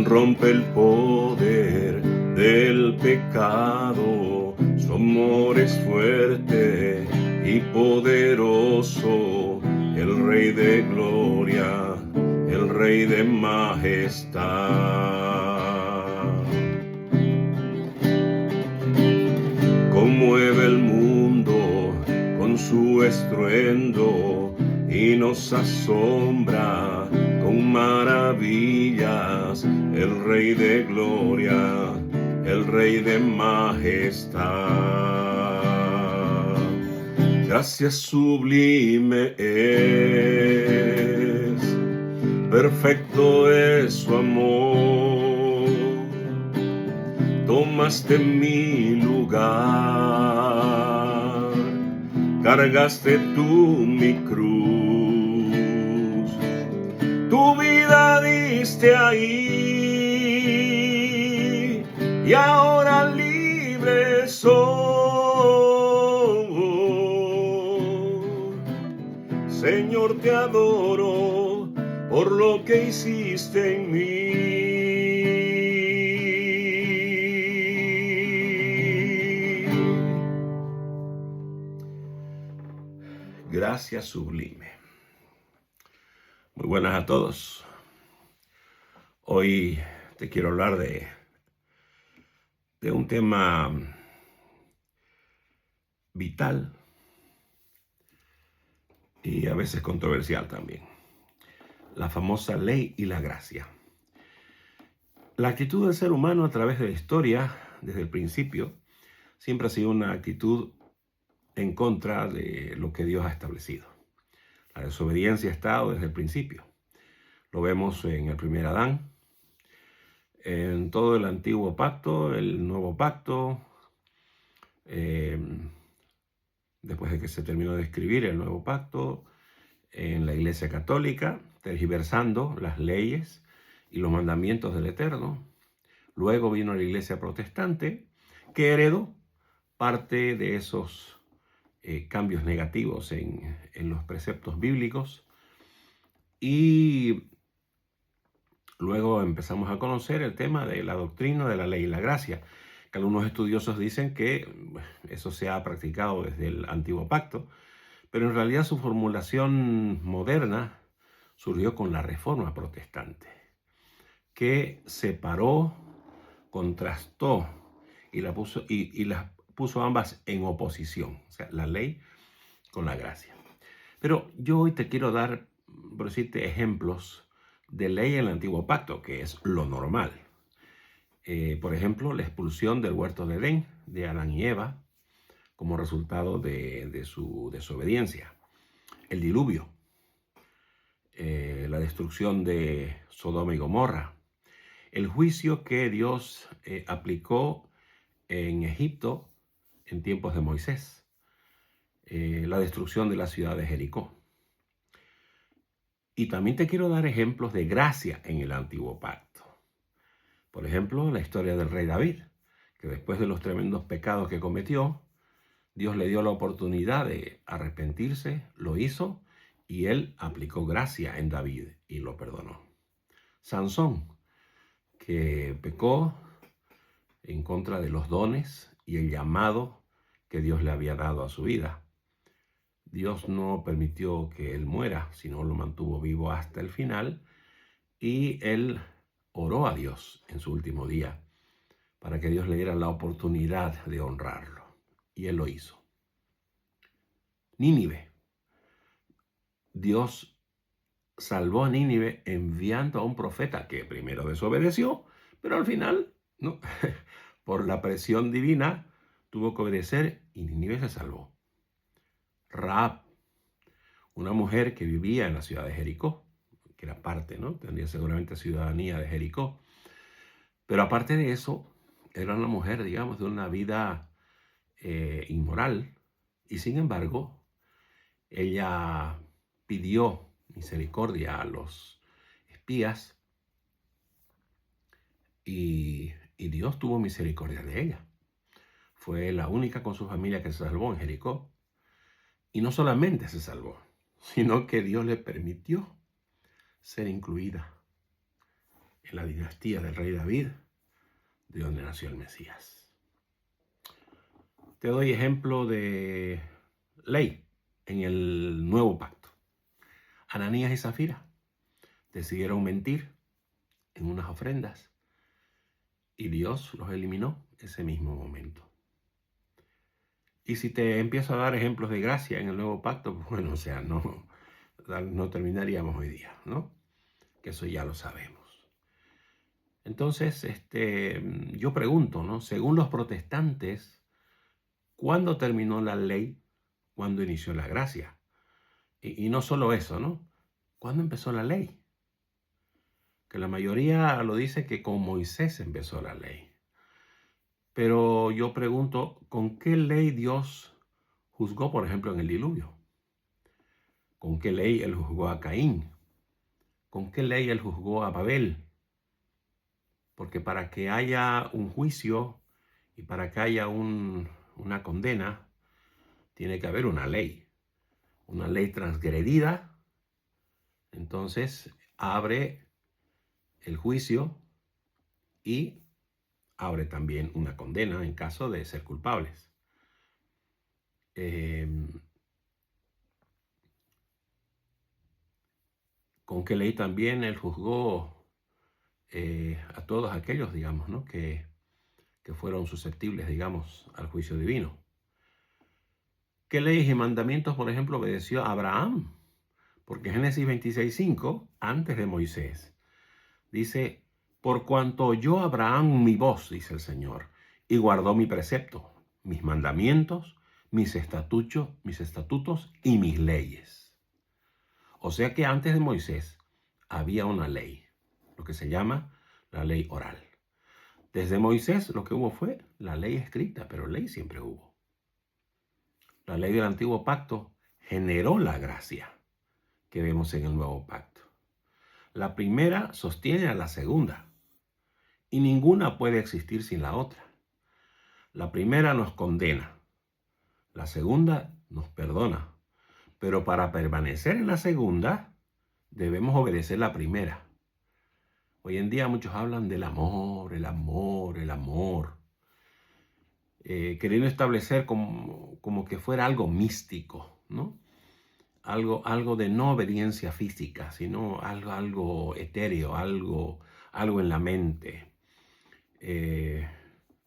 rompe el poder del pecado. Su amor es fuerte y poderoso, el Rey de gloria, el Rey de majestad. Conmueve el mundo con su estruendo y nos asombra con maravillas, el Rey de gloria, el Rey de majestad. Gracias sublime es, perfecto es su amor. Tomaste mi lugar, cargaste tú mi cruz, tu vida diste ahí y ahora libre soy. Señor, te adoro por lo que hiciste en mí. Gracias sublime. Muy buenas a todos. Hoy te quiero hablar de un tema vital y a veces controversial también. La famosa ley y la gracia. La actitud del ser humano a través de la historia, desde el principio, siempre ha sido una actitud en contra de lo que Dios ha establecido. La desobediencia ha estado desde el principio. Lo vemos en el primer Adán, en todo el antiguo pacto, el nuevo pacto, después de que se terminó de escribir el nuevo pacto, en la Iglesia Católica, tergiversando las leyes y los mandamientos del Eterno. Luego vino la Iglesia Protestante, que heredó parte de esos cambios negativos en los preceptos bíblicos, y luego empezamos a conocer el tema de la doctrina de la ley y la gracia, que algunos estudiosos dicen que eso se ha practicado desde el antiguo pacto, pero en realidad su formulación moderna surgió con la Reforma Protestante, que separó, contrastó y las puso ambas en oposición, o sea, la ley con la gracia. Pero yo hoy te quiero dar, por decirte, ejemplos de ley en el antiguo pacto, que es lo normal. Por ejemplo, la expulsión del huerto de Edén de Adán y Eva como resultado de su desobediencia. El diluvio, la destrucción de Sodoma y Gomorra, el juicio que Dios aplicó en Egipto en tiempos de Moisés, la destrucción de la ciudad de Jericó. Y también te quiero dar ejemplos de gracia en el antiguo pacto. Por ejemplo, la historia del rey David, que después de los tremendos pecados que cometió, Dios le dio la oportunidad de arrepentirse, lo hizo, y él aplicó gracia en David y lo perdonó. Sansón, que pecó en contra de los dones y el llamado que Dios le había dado a su vida. Dios no permitió que él muera, sino lo mantuvo vivo hasta el final, y él oró a Dios en su último día para que Dios le diera la oportunidad de honrarlo, y él lo hizo. Nínive. Dios salvó a Nínive enviando a un profeta que primero desobedeció, pero al final, no, por la presión divina, tuvo que obedecer y Nínive se salvó. Rahab, una mujer que vivía en la ciudad de Jericó, que era parte, ¿no? Tendría seguramente ciudadanía de Jericó. Pero aparte de eso, era una mujer, digamos, de una vida inmoral, y sin embargo, ella pidió misericordia a los espías y Dios tuvo misericordia de ella. Fue la única con su familia que se salvó en Jericó. Y no solamente se salvó, sino que Dios le permitió ser incluida en la dinastía del rey David, de donde nació el Mesías. Te doy ejemplo de ley en el nuevo pacto. Ananías y Zafira decidieron mentir en unas ofrendas y Dios los eliminó ese mismo momento. Y si te empiezo a dar ejemplos de gracia en el nuevo pacto, pues bueno, o sea, no terminaríamos hoy día, ¿no? Que eso ya lo sabemos. Entonces, yo pregunto, ¿no? Según los protestantes, ¿cuándo terminó la ley? ¿Cuándo inició la gracia? Y no solo eso, ¿no? ¿Cuándo empezó la ley? Que la mayoría lo dice que con Moisés empezó la ley. Pero yo pregunto, ¿con qué ley Dios juzgó, por ejemplo, en el diluvio? ¿Con qué ley él juzgó a Caín? ¿Con qué ley él juzgó a Babel? Porque para que haya un juicio y para que haya una condena, tiene que haber una ley transgredida. Entonces abre el juicio y abre también una condena en caso de ser culpables. ¿Con qué ley también él juzgó a todos aquellos, digamos, ¿no? que fueron susceptibles, digamos, al juicio divino? ¿Qué leyes y mandamientos, por ejemplo, obedeció Abraham? Porque Génesis 26:5, antes de Moisés, dice, por cuanto oyó Abraham mi voz, dice el Señor, y guardó mi precepto, mis mandamientos, mis estatutos y mis leyes. O sea que antes de Moisés había una ley, lo que se llama la ley oral. Desde Moisés lo que hubo fue la ley escrita, pero ley siempre hubo. La ley del antiguo pacto generó la gracia que vemos en el nuevo pacto. La primera sostiene a la segunda y ninguna puede existir sin la otra. La primera nos condena, la segunda nos perdona, pero para permanecer en la segunda debemos obedecer la primera. Hoy en día muchos hablan del amor, el amor, el amor, queriendo establecer como que fuera algo místico, ¿no? Algo de no obediencia física, sino algo etéreo, algo en la mente,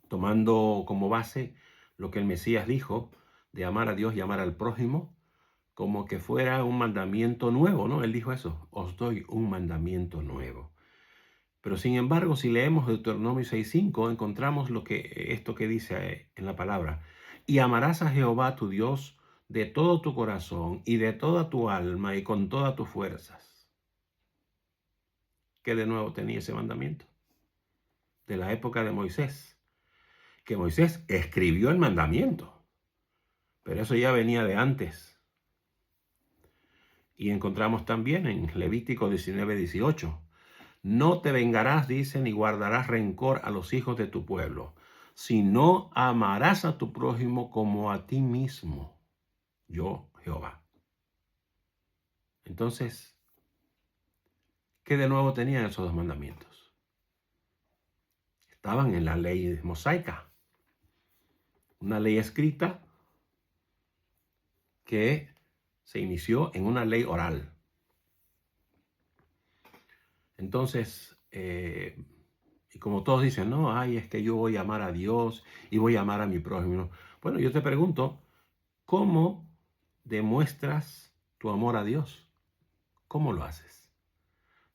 tomando como base lo que el Mesías dijo de amar a Dios y amar al prójimo, como que fuera un mandamiento nuevo, ¿no? Él dijo eso, os doy un mandamiento nuevo. Pero sin embargo, si leemos Deuteronomio 6:5, encontramos esto que dice en la palabra, y amarás a Jehová tu Dios de todo tu corazón y de toda tu alma y con todas tus fuerzas. ¿Qué de nuevo tenía ese mandamiento? De la época de Moisés, que Moisés escribió el mandamiento, pero eso ya venía de antes. Y encontramos también en Levítico 19:18, no te vengarás, dice, ni guardarás rencor a los hijos de tu pueblo, sino amarás a tu prójimo como a ti mismo, yo Jehová. Entonces, ¿qué de nuevo tenían esos dos mandamientos? Estaban en la ley mosaica, una ley escrita que se inició en una ley oral. Entonces, y como todos dicen, no, ay, es que yo voy a amar a Dios y voy a amar a mi prójimo. Bueno, yo te pregunto, ¿cómo demuestras tu amor a Dios? ¿Cómo lo haces?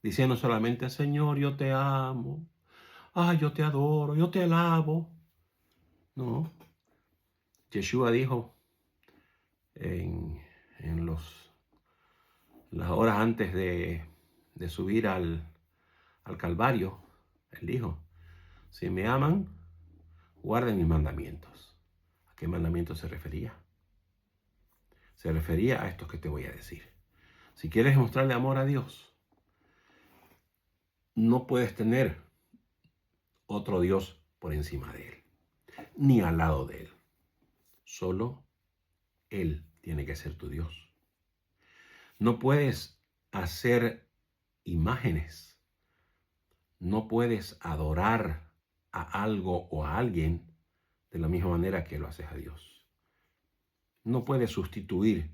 Diciendo solamente, Señor, yo te amo, ay, yo te adoro, yo te alabo. No. Yeshua dijo en las horas antes de subir al Calvario, él dijo, si me aman, guarden mis mandamientos. ¿A qué mandamientos se refería? Se refería a estos que te voy a decir. Si quieres mostrarle amor a Dios, no puedes tener otro Dios por encima de Él, ni al lado de Él. Solo Él tiene que ser tu Dios. No puedes hacer imágenes. No puedes adorar a algo o a alguien de la misma manera que lo haces a Dios. No puedes sustituir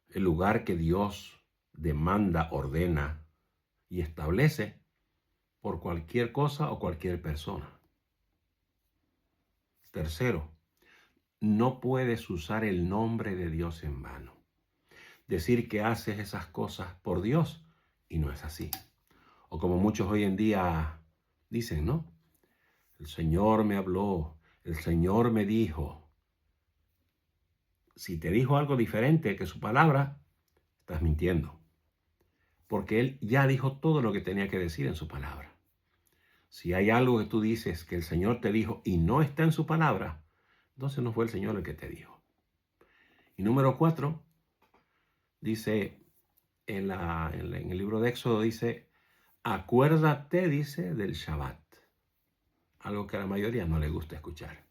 el lugar que Dios demanda, ordena y establece por cualquier cosa o cualquier persona. Tercero, no puedes usar el nombre de Dios en vano. Decir que haces esas cosas por Dios y no es así. O como muchos hoy en día dicen, ¿no? El Señor me habló, el Señor me dijo. Si te dijo algo diferente que su palabra, estás mintiendo. Porque Él ya dijo todo lo que tenía que decir en su palabra. Si hay algo que tú dices que el Señor te dijo y no está en su palabra, entonces no fue el Señor el que te dijo. Y número 4, dice en el libro de Éxodo, dice, acuérdate, dice, del Shabbat. Algo que a la mayoría no le gusta escuchar.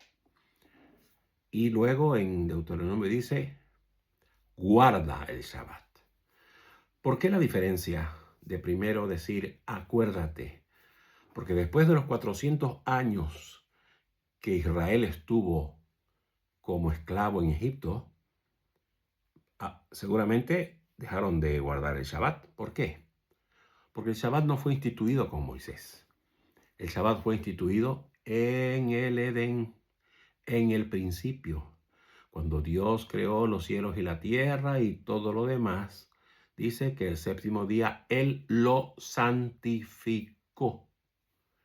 Y luego en Deuteronomio dice, guarda el Shabbat. ¿Por qué la diferencia de primero decir acuérdate? Porque después de los 400 años que Israel estuvo como esclavo en Egipto, seguramente dejaron de guardar el Shabbat. ¿Por qué? Porque el Shabbat no fue instituido con Moisés. El Shabbat fue instituido en el Edén, en el principio. Cuando Dios creó los cielos y la tierra y todo lo demás, dice que el séptimo día Él lo santificó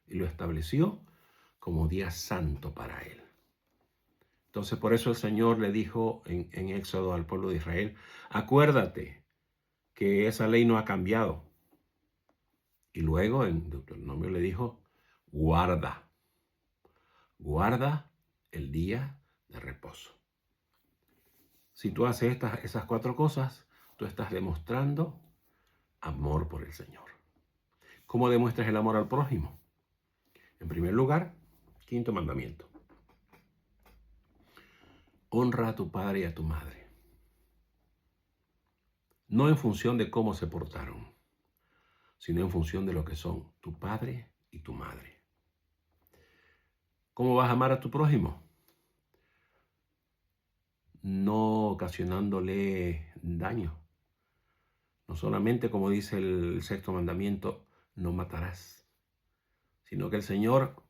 y lo estableció como día santo para Él. Entonces por eso el Señor le dijo en Éxodo al pueblo de Israel, acuérdate que esa ley no ha cambiado. Y luego en Deuteronomio le dijo, guarda el día de reposo. Si tú haces esas 4 cosas, tú estás demostrando amor por el Señor. ¿Cómo demuestras el amor al prójimo? En primer lugar, 5º mandamiento. Honra a tu padre y a tu madre. No en función de cómo se portaron, sino en función de lo que son tu padre y tu madre. ¿Cómo vas a amar a tu prójimo? No ocasionándole daño. No solamente, como dice el 6º mandamiento, no matarás, sino que el Señor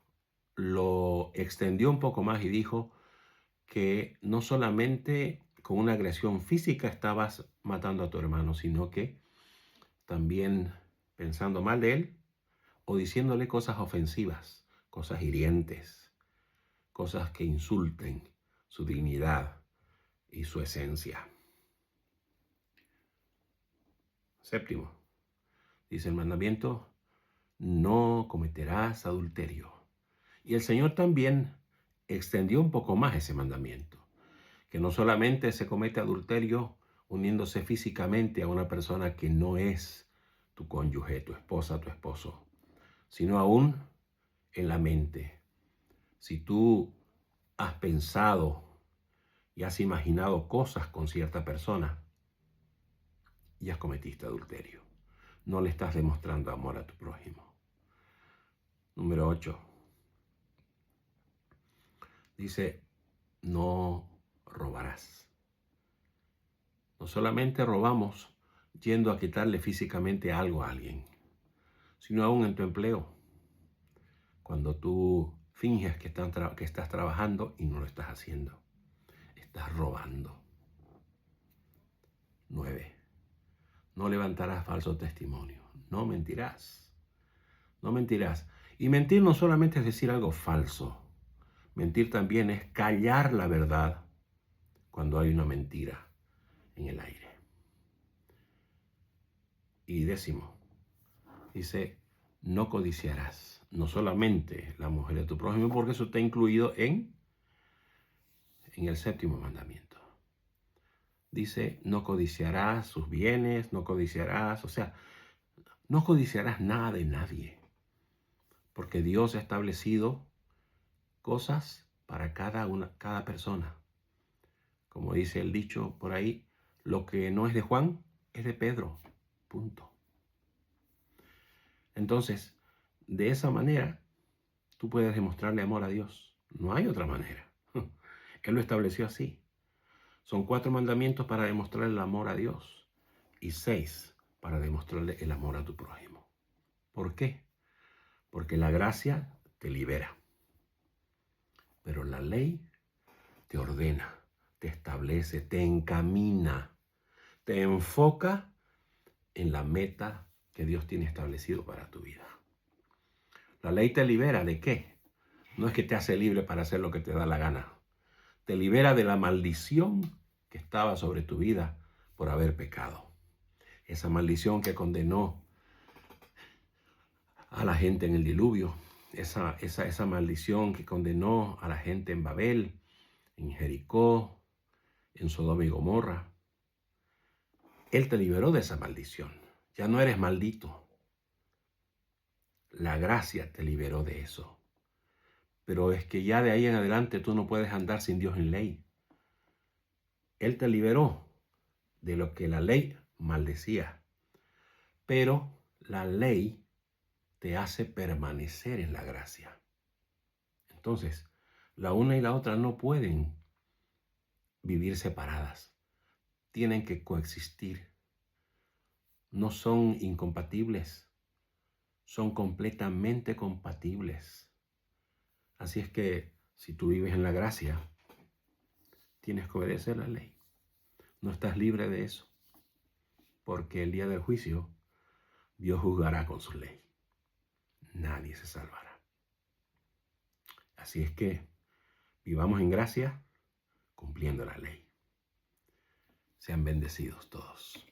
lo extendió un poco más y dijo que no solamente con una agresión física estabas matando a tu hermano, sino que también pensando mal de él o diciéndole cosas ofensivas, cosas hirientes, cosas que insulten su dignidad y su esencia. 7º, dice el mandamiento, no cometerás adulterio. Y el Señor también extendió un poco más ese mandamiento, que no solamente se comete adulterio uniéndose físicamente a una persona que no es tu cónyuge, tu esposa, tu esposo, sino aún en la mente. Si tú has pensado y has imaginado cosas con cierta persona, ya cometiste adulterio. No le estás demostrando amor a tu prójimo. Número 8. Dice, no robarás. No solamente robamos yendo a quitarle físicamente algo a alguien, sino aún en tu empleo. Cuando tú finges que estás trabajando y no lo estás haciendo, estás robando. 9. No levantarás falso testimonio. No mentirás. No mentirás. Y mentir no solamente es decir algo falso. Mentir también es callar la verdad cuando hay una mentira en el aire. Y 10, dice, no codiciarás. No solamente la mujer de tu prójimo, porque eso está incluido en el 7º mandamiento. Dice, no codiciarás sus bienes, no codiciarás, o sea, no codiciarás nada de nadie. Porque Dios ha establecido cosas para cada persona. Como dice el dicho por ahí, lo que no es de Juan es de Pedro. Punto. Entonces, de esa manera tú puedes demostrarle amor a Dios. No hay otra manera. Él lo estableció así. Son 4 mandamientos para demostrar el amor a Dios y 6 para demostrarle el amor a tu prójimo. ¿Por qué? Porque la gracia te libera, pero la ley te ordena, te establece, te encamina, te enfoca en la meta que Dios tiene establecido para tu vida. La ley te libera ¿de qué? No es que te hace libre para hacer lo que te da la gana. Te libera de la maldición que estaba sobre tu vida por haber pecado. Esa maldición que condenó a la gente en el diluvio. Esa maldición que condenó a la gente en Babel, en Jericó, en Sodoma y Gomorra. Él te liberó de esa maldición. Ya no eres maldito. La gracia te liberó de eso. Pero es que ya de ahí en adelante tú no puedes andar sin Dios en ley. Él te liberó de lo que la ley maldecía. Pero la ley te hace permanecer en la gracia. Entonces, la una y la otra no pueden vivir separadas. Tienen que coexistir. No son incompatibles. Son completamente compatibles. Así es que si tú vives en la gracia, tienes que obedecer la ley. No estás libre de eso. Porque el día del juicio, Dios juzgará con su ley. Nadie se salvará. Así es que vivamos en gracia, cumpliendo la ley. Sean bendecidos todos.